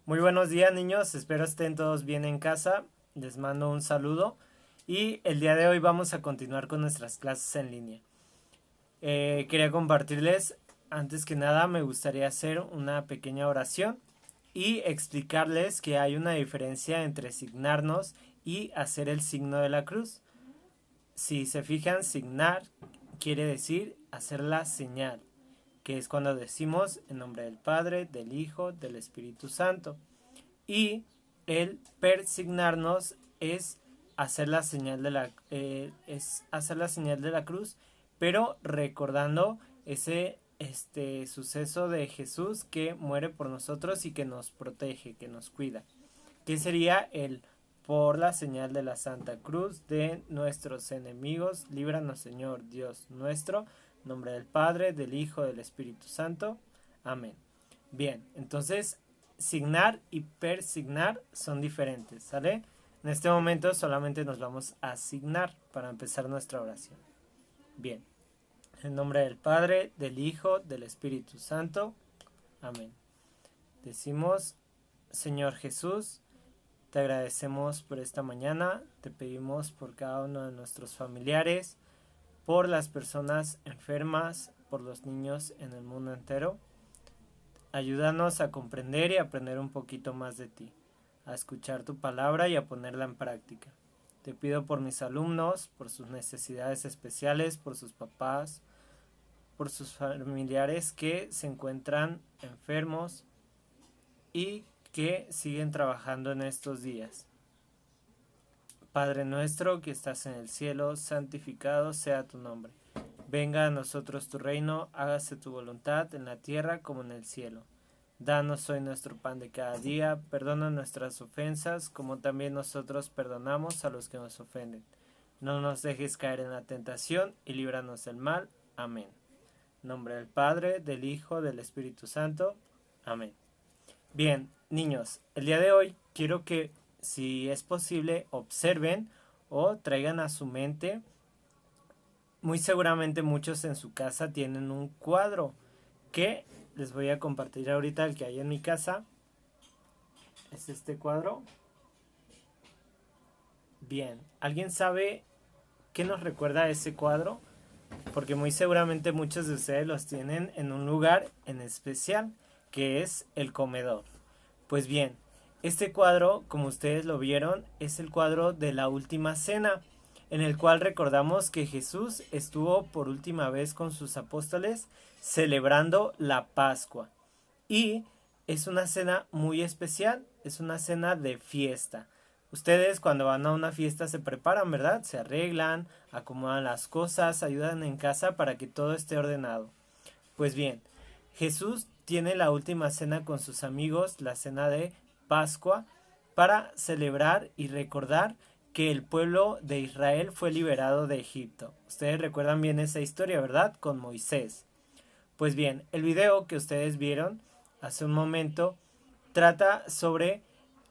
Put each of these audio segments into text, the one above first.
Muy buenos días, niños, espero estén todos bien en casa. Les mando un saludo y el día de hoy vamos a continuar con nuestras clases en línea. Quería compartirles, antes que nada me gustaría hacer una pequeña oración y explicarles que hay una diferencia entre signarnos y hacer el signo de la cruz. Si se fijan, signar quiere decir hacer la señal, que es cuando decimos en nombre del Padre, del Hijo, del Espíritu Santo. Y el persignarnos es hacer la señal de la cruz, pero recordando ese suceso de Jesús que muere por nosotros y que nos protege, que nos cuida. Que sería el por la señal de la Santa Cruz de nuestros enemigos, líbranos Señor Dios nuestro, en nombre del Padre, del Hijo, del Espíritu Santo. Amén. Bien, entonces signar y persignar son diferentes, ¿sale? En este momento solamente nos vamos a asignar para empezar nuestra oración. Bien, en nombre del Padre, del Hijo, del Espíritu Santo. Amén. Decimos, Señor Jesús, te agradecemos por esta mañana, te pedimos por cada uno de nuestros familiares, por las personas enfermas, por los niños en el mundo entero. Ayúdanos a comprender y aprender un poquito más de ti, a escuchar tu palabra y a ponerla en práctica. Te pido por mis alumnos, por sus necesidades especiales, por sus papás, por sus familiares que se encuentran enfermos y que siguen trabajando en estos días. Padre nuestro que estás en el cielo, santificado sea tu nombre. Venga a nosotros tu reino, hágase tu voluntad en la tierra como en el cielo. Danos hoy nuestro pan de cada día, perdona nuestras ofensas como también nosotros perdonamos a los que nos ofenden. No nos dejes caer en la tentación y líbranos del mal. Amén. En nombre del Padre, del Hijo, del Espíritu Santo. Amén. Bien, niños, el día de hoy quiero que, si es posible, observen o traigan a su mente. Muy seguramente muchos en su casa tienen un cuadro que les voy a compartir ahorita, el que hay en mi casa. Es este cuadro. Bien, ¿alguien sabe qué nos recuerda ese cuadro? Porque muy seguramente muchos de ustedes los tienen en un lugar en especial, que es el comedor. Pues bien, este cuadro, como ustedes lo vieron, es el cuadro de la última cena, en el cual recordamos que Jesús estuvo por última vez con sus apóstoles celebrando la Pascua. Y es una cena muy especial, es una cena de fiesta. Ustedes cuando van a una fiesta se preparan, ¿verdad? Se arreglan, acomodan las cosas, ayudan en casa para que todo esté ordenado. Pues bien, Jesús tiene la última cena con sus amigos, la cena de Pascua, para celebrar y recordar que el pueblo de Israel fue liberado de Egipto. Ustedes recuerdan bien esa historia, ¿verdad? Con Moisés. Pues bien, el video que ustedes vieron hace un momento trata sobre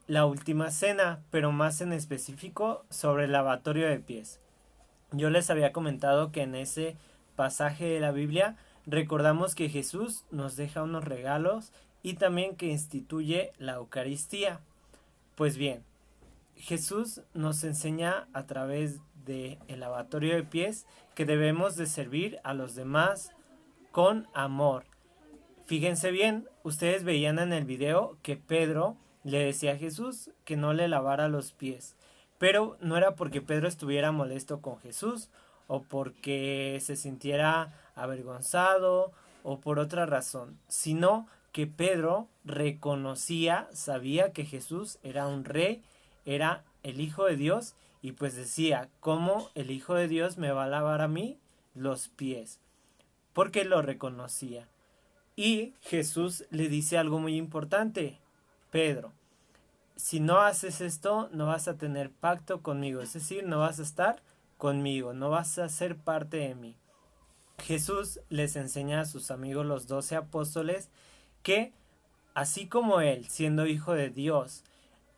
la última cena, pero más en específico sobre el lavatorio de pies. Yo les había comentado que en ese pasaje de la Biblia recordamos que Jesús nos deja unos regalos y también que instituye la Eucaristía. Pues bien, Jesús nos enseña a través del lavatorio de pies que debemos de servir a los demás con amor. Fíjense bien, ustedes veían en el video que Pedro le decía a Jesús que no le lavara los pies. Pero no era porque Pedro estuviera molesto con Jesús o porque se sintiera avergonzado o por otra razón, sino que Pedro reconocía, sabía que Jesús era un rey, era el Hijo de Dios y pues decía, ¿cómo el Hijo de Dios me va a lavar a mí los pies? Porque lo reconocía. Y Jesús le dice algo muy importante, Pedro, si no haces esto, no vas a tener pacto conmigo, es decir, no vas a estar conmigo, no vas a ser parte de mí. Jesús les enseña a sus amigos los 12 apóstoles que, así como él, siendo hijo de Dios,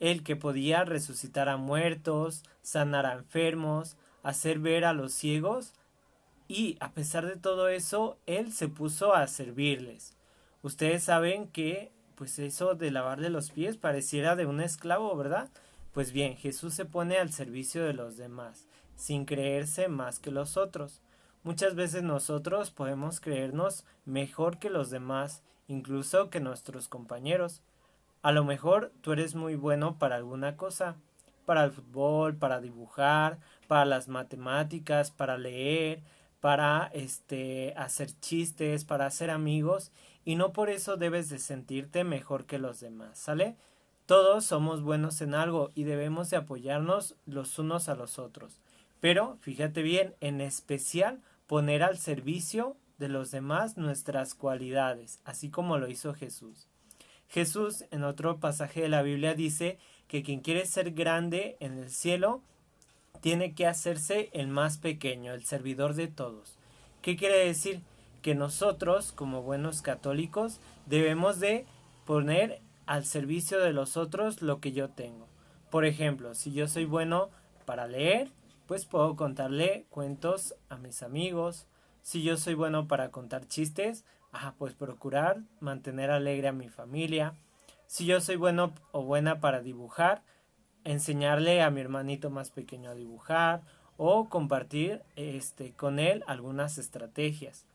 el que podía resucitar a muertos, sanar a enfermos, hacer ver a los ciegos, y a pesar de todo eso, él se puso a servirles. Ustedes saben que pues eso de lavarle los pies pareciera de un esclavo, ¿verdad? Pues bien, Jesús se pone al servicio de los demás, sin creerse más que los otros. Muchas veces nosotros podemos creernos mejor que los demás, incluso que nuestros compañeros. A lo mejor tú eres muy bueno para alguna cosa, para el fútbol, para dibujar, para las matemáticas, para leer, para hacer chistes, para hacer amigos, y no por eso debes de sentirte mejor que los demás, ¿sale? Todos somos buenos en algo y debemos de apoyarnos los unos a los otros. Pero fíjate bien, en especial poner al servicio de los demás nuestras cualidades, así como lo hizo Jesús. Jesús en otro pasaje de la Biblia dice que quien quiere ser grande en el cielo tiene que hacerse el más pequeño, el servidor de todos. ¿Qué quiere decir? Que nosotros, como buenos católicos, debemos de poner al servicio de los otros lo que yo tengo. Por ejemplo, si yo soy bueno para leer, pues puedo contarle cuentos a mis amigos. Si yo soy bueno para contar chistes, pues procurar mantener alegre a mi familia. Si yo soy bueno o buena para dibujar, enseñarle a mi hermanito más pequeño a dibujar o compartir con él algunas estrategias.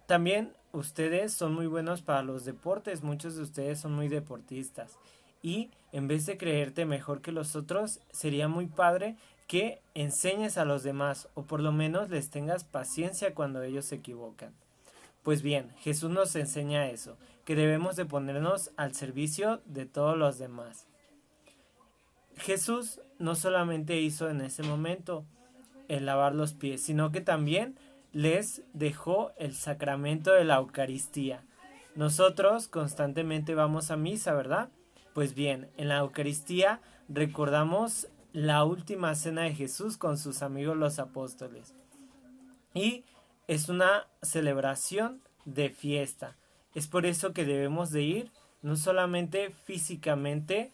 También ustedes son muy buenos para los deportes, muchos de ustedes son muy deportistas y en vez de creerte mejor que los otros, sería muy padre que enseñes a los demás o por lo menos les tengas paciencia cuando ellos se equivocan. Pues bien, Jesús nos enseña eso, que debemos de ponernos al servicio de todos los demás. Jesús no solamente hizo en ese momento el lavar los pies, sino que también les dejó el sacramento de la Eucaristía. Nosotros constantemente vamos a misa, ¿verdad? Pues bien, en la Eucaristía recordamos la última cena de Jesús con sus amigos los apóstoles. Y es una celebración de fiesta. Es por eso que debemos de ir, no solamente físicamente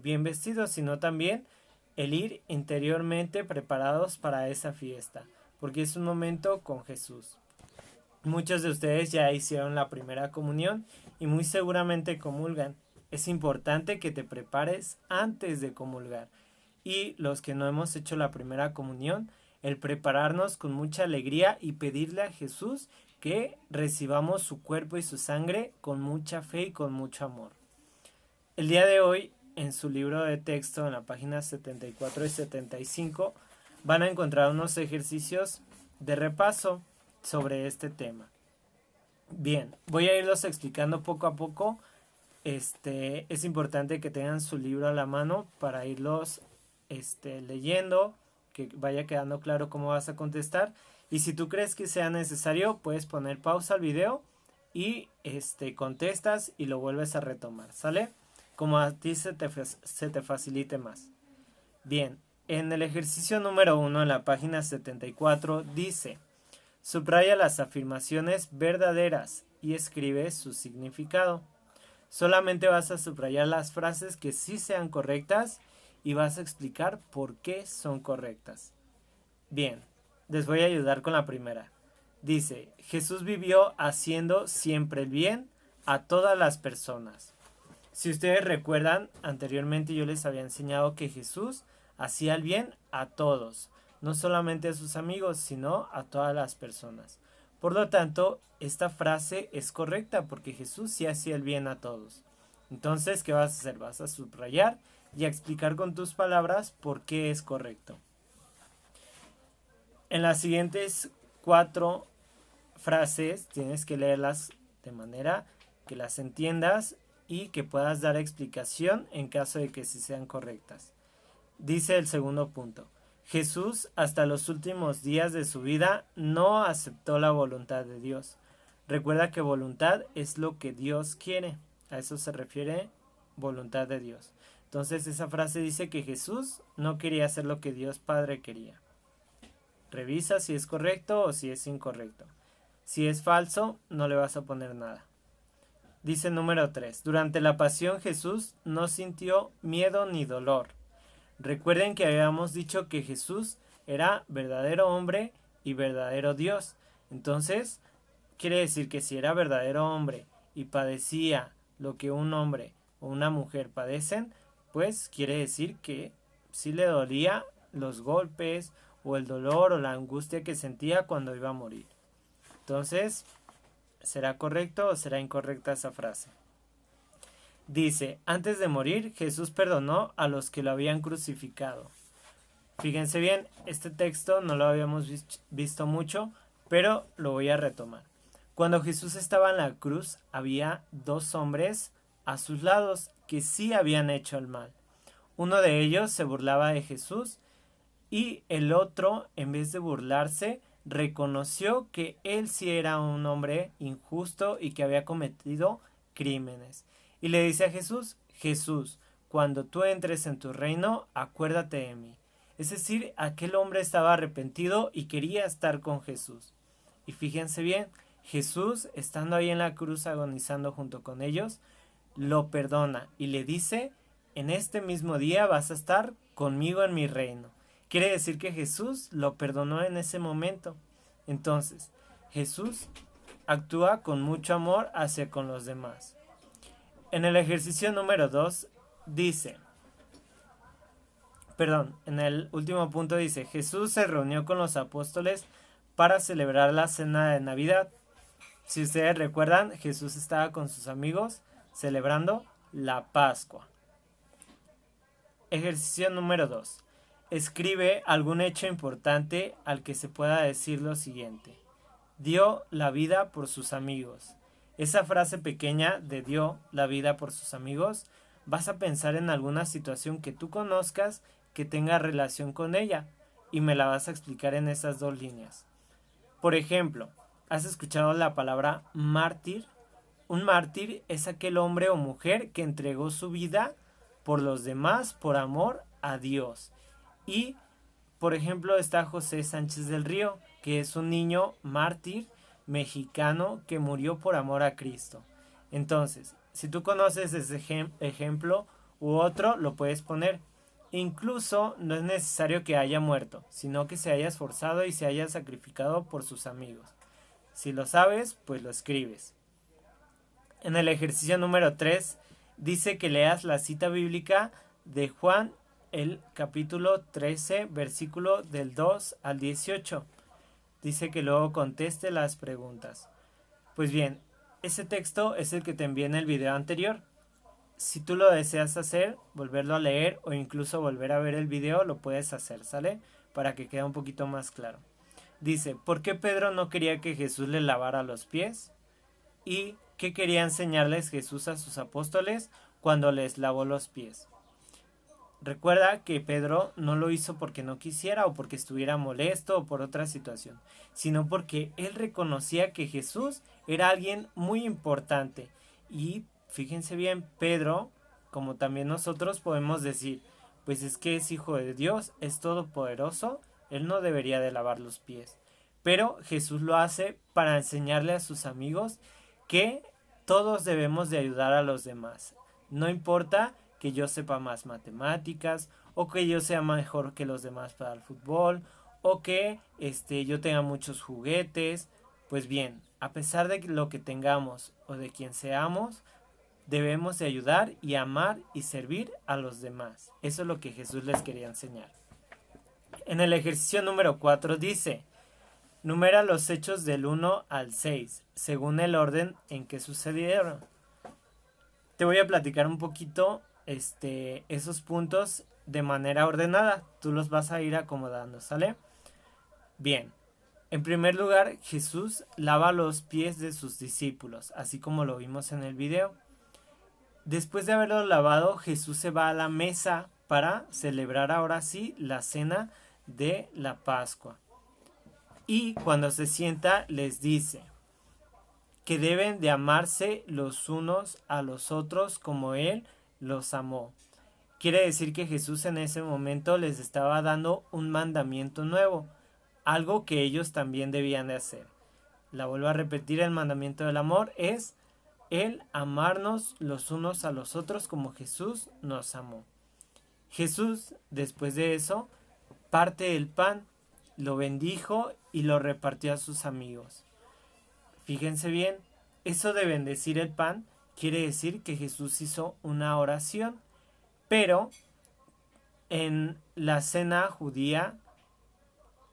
bien vestidos, sino también el ir interiormente preparados para esa fiesta, porque es un momento con Jesús. Muchos de ustedes ya hicieron la primera comunión y muy seguramente comulgan. Es importante que te prepares antes de comulgar. Y los que no hemos hecho la primera comunión, el prepararnos con mucha alegría y pedirle a Jesús que recibamos su cuerpo y su sangre con mucha fe y con mucho amor. El día de hoy, en su libro de texto, en la página 74 y 75, van a encontrar unos ejercicios de repaso sobre este tema. Bien, voy a irlos explicando poco a poco. Es importante que tengan su libro a la mano para irlos leyendo, que vaya quedando claro cómo vas a contestar. Y si tú crees que sea necesario, puedes poner pausa al video y contestas y lo vuelves a retomar, ¿sale? Como a ti se te facilite más. Bien, en el ejercicio número 1 en la página 74 dice: subraya las afirmaciones verdaderas y escribe su significado. Solamente vas a subrayar las frases que sí sean correctas y vas a explicar por qué son correctas. Bien, les voy a ayudar con la primera. Dice: Jesús vivió haciendo siempre el bien a todas las personas. Si ustedes recuerdan, anteriormente yo les había enseñado que Jesús hacía el bien a todos, no solamente a sus amigos, sino a todas las personas. Por lo tanto, esta frase es correcta porque Jesús sí hacía el bien a todos. Entonces, ¿qué vas a hacer? Vas a subrayar y a explicar con tus palabras por qué es correcto. En las siguientes 4 frases tienes que leerlas de manera que las entiendas y que puedas dar explicación en caso de que sí sean correctas. Dice el segundo punto: Jesús hasta los últimos días de su vida no aceptó la voluntad de Dios. Recuerda que voluntad es lo que Dios quiere. A eso se refiere voluntad de Dios. Entonces esa frase dice que Jesús no quería hacer lo que Dios Padre quería. Revisa si es correcto o si es incorrecto. Si es falso, no le vas a poner nada. Dice número 3. Durante la pasión Jesús no sintió miedo ni dolor. Recuerden que habíamos dicho que Jesús era verdadero hombre y verdadero Dios. Entonces, quiere decir que si era verdadero hombre y padecía lo que un hombre o una mujer padecen, pues quiere decir que sí le dolía los golpes o el dolor o la angustia que sentía cuando iba a morir. Entonces, ¿será correcto o será incorrecta esa frase? Dice, antes de morir, Jesús perdonó a los que lo habían crucificado. Fíjense bien, este texto no lo habíamos visto mucho, pero lo voy a retomar. Cuando Jesús estaba en la cruz, había dos hombres a sus lados que sí habían hecho el mal. Uno de ellos se burlaba de Jesús y el otro, en vez de burlarse, reconoció que él sí era un hombre injusto y que había cometido crímenes. Y le dice a Jesús, Jesús, cuando tú entres en tu reino, acuérdate de mí. Es decir, aquel hombre estaba arrepentido y quería estar con Jesús. Y fíjense bien, Jesús, estando ahí en la cruz agonizando junto con ellos, lo perdona y le dice, en este mismo día vas a estar conmigo en mi reino. Quiere decir que Jesús lo perdonó en ese momento. Entonces, Jesús actúa con mucho amor hacia con los demás. En el ejercicio número 2 dice, en el último punto dice, Jesús se reunió con los apóstoles para celebrar la cena de Navidad. Si ustedes recuerdan, Jesús estaba con sus amigos celebrando la Pascua. Ejercicio número 2. Escribe algún hecho importante al que se pueda decir lo siguiente. Dio la vida por sus amigos. Esa frase pequeña de dio la vida por sus amigos, vas a pensar en alguna situación que tú conozcas que tenga relación con ella y me la vas a explicar en esas dos líneas. Por ejemplo, ¿has escuchado la palabra mártir? Un mártir es aquel hombre o mujer que entregó su vida por los demás por amor a Dios. Y, por ejemplo, está José Sánchez del Río, que es un niño mártir mexicano que murió por amor a Cristo. Entonces, si tú conoces ese ejemplo u otro, lo puedes poner. Incluso no es necesario que haya muerto, sino que se haya esforzado y se haya sacrificado por sus amigos. Si lo sabes, pues lo escribes. En el ejercicio número 3 dice que leas la cita bíblica de Juan, el capítulo 13, versículo del 2 al 18. Dice que luego conteste las preguntas. Pues bien, ese texto es el que te envié en el video anterior. Si tú lo deseas hacer, volverlo a leer o incluso volver a ver el video, lo puedes hacer, ¿sale? Para que quede un poquito más claro. Dice, ¿por qué Pedro no quería que Jesús le lavara los pies? ¿Y qué quería enseñarles Jesús a sus apóstoles cuando les lavó los pies? Recuerda que Pedro no lo hizo porque no quisiera o porque estuviera molesto o por otra situación, sino porque él reconocía que Jesús era alguien muy importante. Y fíjense bien, Pedro, como también nosotros podemos decir, pues es que es hijo de Dios, es todopoderoso, él no debería de lavar los pies. Pero Jesús lo hace para enseñarle a sus amigos que todos debemos de ayudar a los demás. No importa que yo sepa más matemáticas o que yo sea mejor que los demás para el fútbol o que yo tenga muchos juguetes. Pues bien, a pesar de lo que tengamos o de quien seamos, debemos de ayudar y amar y servir a los demás. Eso es lo que Jesús les quería enseñar. En el ejercicio número 4 dice, numera los hechos del 1 al 6, según el orden en que sucedieron. Te voy a platicar un poquito esos puntos de manera ordenada. Tú los vas a ir acomodando, ¿sale? Bien. En primer lugar, Jesús lava los pies de sus discípulos, así como lo vimos en el video. Después de haberlos lavado, Jesús se va a la mesa para celebrar ahora sí la cena de la Pascua. Y cuando se sienta les dice que deben de amarse los unos a los otros como Él los amó. Quiere decir que Jesús en ese momento les estaba dando un mandamiento nuevo, algo que ellos también debían de hacer. La vuelvo a repetir, el mandamiento del amor es el amarnos los unos a los otros como Jesús nos amó. Jesús, después de eso, parte el pan, lo bendijo y lo repartió a sus amigos. Fíjense bien, Eso de bendecir el pan quiere decir que Jesús hizo una oración, pero en la cena judía,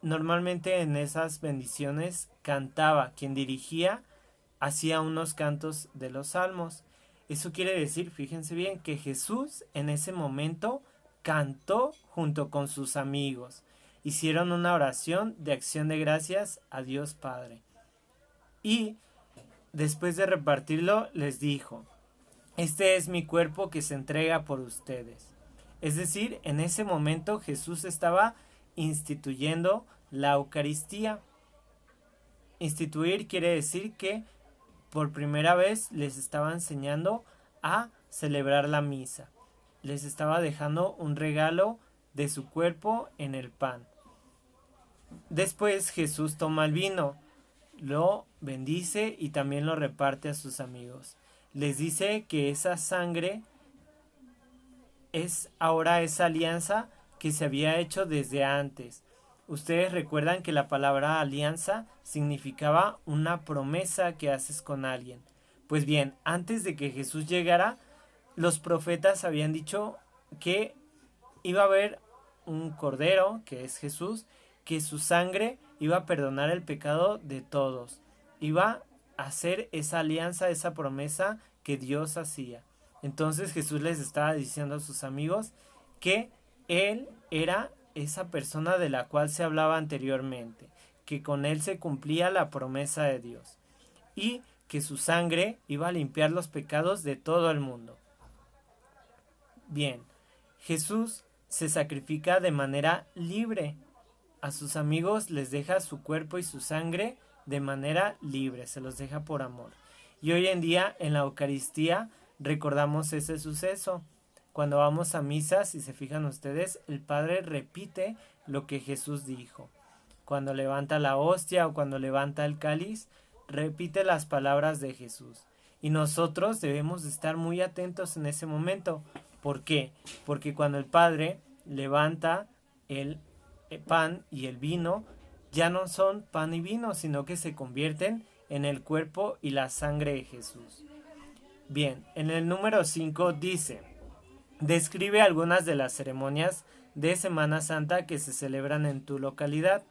normalmente en esas bendiciones cantaba, quien dirigía hacía unos cantos de los salmos. Eso quiere decir, fíjense bien, que Jesús en ese momento cantó junto con sus amigos. Hicieron una oración de acción de gracias a Dios Padre. Y después de repartirlo, les dijo: este es mi cuerpo que se entrega por ustedes. Es decir, en ese momento Jesús estaba instituyendo la Eucaristía. Instituir quiere decir que por primera vez les estaba enseñando a celebrar la misa. Les estaba dejando un regalo de su cuerpo en el pan. Después Jesús toma el vino, lo bendice y también lo reparte a sus amigos. Les dice que esa sangre es ahora esa alianza que se había hecho desde antes. Ustedes recuerdan que la palabra alianza significaba una promesa que haces con alguien. Pues bien, antes de que Jesús llegara, los profetas habían dicho que iba a haber un cordero, que es Jesús, que su sangre iba a perdonar el pecado de todos. Iba a hacer esa alianza, esa promesa que Dios hacía. Entonces Jesús les estaba diciendo a sus amigos que Él era esa persona de la cual se hablaba anteriormente, que con Él se cumplía la promesa de Dios y que su sangre iba a limpiar los pecados de todo el mundo. Bien, Jesús se sacrifica de manera libre. A sus amigos les deja su cuerpo y su sangre de manera libre, se los deja por amor. Y hoy en día en la Eucaristía recordamos ese suceso. Cuando vamos a misa, si se fijan ustedes, el Padre repite lo que Jesús dijo. Cuando levanta la hostia o cuando levanta el cáliz, repite las palabras de Jesús. Y nosotros debemos estar muy atentos en ese momento. ¿Por qué? Porque cuando el Padre levanta el pan y el vino, ya no son pan y vino, sino que se convierten en el cuerpo y la sangre de Jesús. Bien, en el número 5 dice: describe algunas de las ceremonias de Semana Santa que se celebran en tu localidad.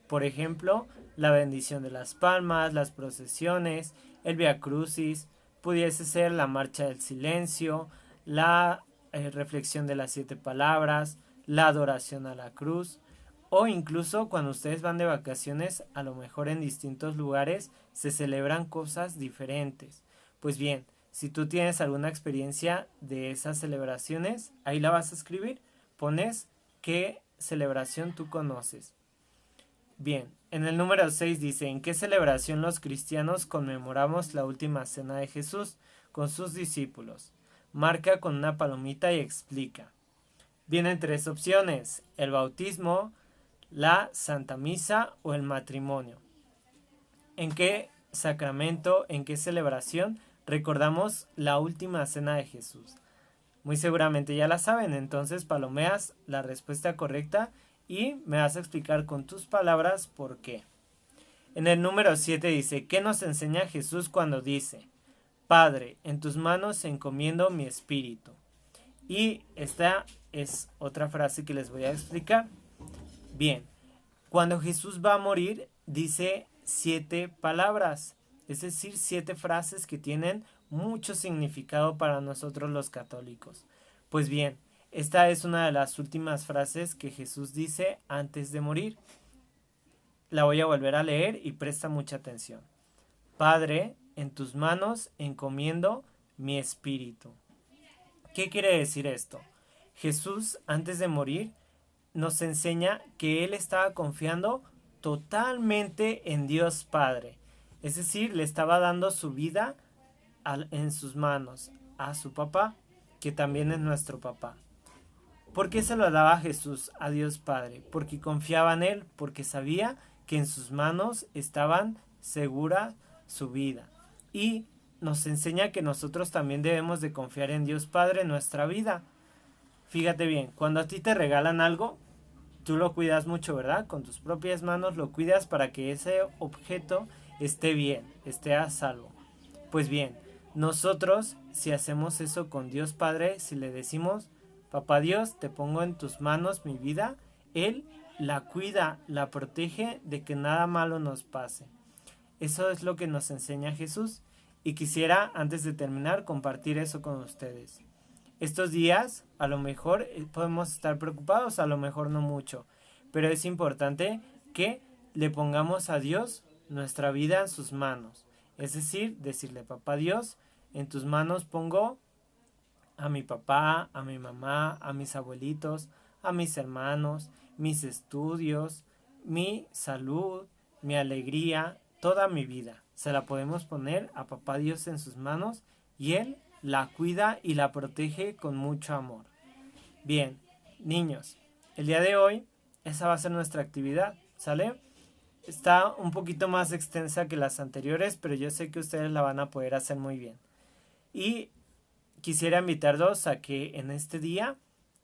Por ejemplo, la bendición de las palmas, las procesiones, el Vía Crucis, pudiese ser la marcha del silencio, la reflexión de las 7 palabras, la adoración a la cruz, o incluso cuando ustedes van de vacaciones, a lo mejor en distintos lugares se celebran cosas diferentes. Pues bien, si tú tienes alguna experiencia de esas celebraciones, ahí la vas a escribir. Pones qué celebración tú conoces. Bien, en el número 6 dice: ¿en qué celebración los cristianos conmemoramos la última cena de Jesús con sus discípulos? Marca con una palomita y explica. Vienen 3 opciones: el bautismo, la Santa Misa o el matrimonio. ¿En qué sacramento, en qué celebración recordamos la última cena de Jesús? Muy seguramente ya la saben, entonces palomeas la respuesta correcta y me vas a explicar con tus palabras por qué. En el número 7 dice: ¿qué nos enseña Jesús cuando dice: Padre, en tus manos encomiendo mi espíritu? Y esta es otra frase que les voy a explicar. Bien, cuando Jesús va a morir, dice 7 palabras, es decir, 7 frases que tienen mucho significado para nosotros los católicos. Pues bien, esta es una de las últimas frases que Jesús dice antes de morir. La voy a volver a leer y presta mucha atención. Padre, en tus manos encomiendo mi espíritu. ¿Qué quiere decir esto? Jesús, antes de morir, nos enseña que Él estaba confiando totalmente en Dios Padre. Es decir, le estaba dando su vida en sus manos a su papá, que también es nuestro papá. ¿Por qué se lo daba Jesús a Dios Padre? Porque confiaba en Él, porque sabía que en sus manos estaban segura su vida. Y nos enseña que nosotros también debemos de confiar en Dios Padre en nuestra vida. Fíjate bien, cuando a ti te regalan algo, tú lo cuidas mucho, ¿verdad? Con tus propias manos lo cuidas para que ese objeto esté bien, esté a salvo. Pues bien, nosotros si hacemos eso con Dios Padre, si le decimos, Papá Dios, te pongo en tus manos mi vida, Él la cuida, la protege de que nada malo nos pase. Eso es lo que nos enseña Jesús y quisiera, antes de terminar, compartir eso con ustedes. Estos días a lo mejor podemos estar preocupados, a lo mejor no mucho, pero es importante que le pongamos a Dios nuestra vida en sus manos. Es decir, decirle, Papá Dios, en tus manos pongo a mi papá, a mi mamá, a mis abuelitos, a mis hermanos, mis estudios, mi salud, mi alegría, toda mi vida. Se la podemos poner a Papá Dios en sus manos y Él la cuida y la protege con mucho amor. Bien, niños, el día de hoy esa va a ser nuestra actividad, ¿sale? Está un poquito más extensa que las anteriores, pero yo sé que ustedes la van a poder hacer muy bien. Y quisiera invitarlos a que en este día,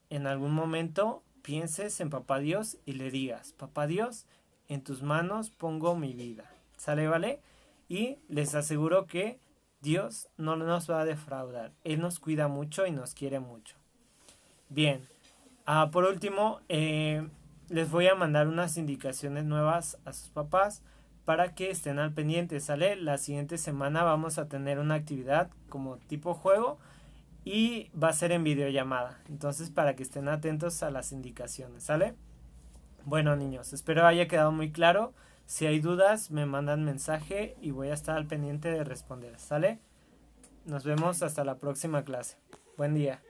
en algún momento, pienses en Papá Dios y le digas, Papá Dios, en tus manos pongo mi vida. ¿Sale, vale? Y les aseguro que Dios no nos va a defraudar. Él nos cuida mucho y nos quiere mucho. Bien, por último, les voy a mandar unas indicaciones nuevas a sus papás para que estén al pendiente, ¿sale? La siguiente semana vamos a tener una actividad como tipo juego y va a ser en videollamada. Entonces, para que estén atentos a las indicaciones, ¿sale? Bueno, niños, espero haya quedado muy claro. Si hay dudas, me mandan mensaje y voy a estar al pendiente de responder, ¿sale? Nos vemos hasta la próxima clase. Buen día.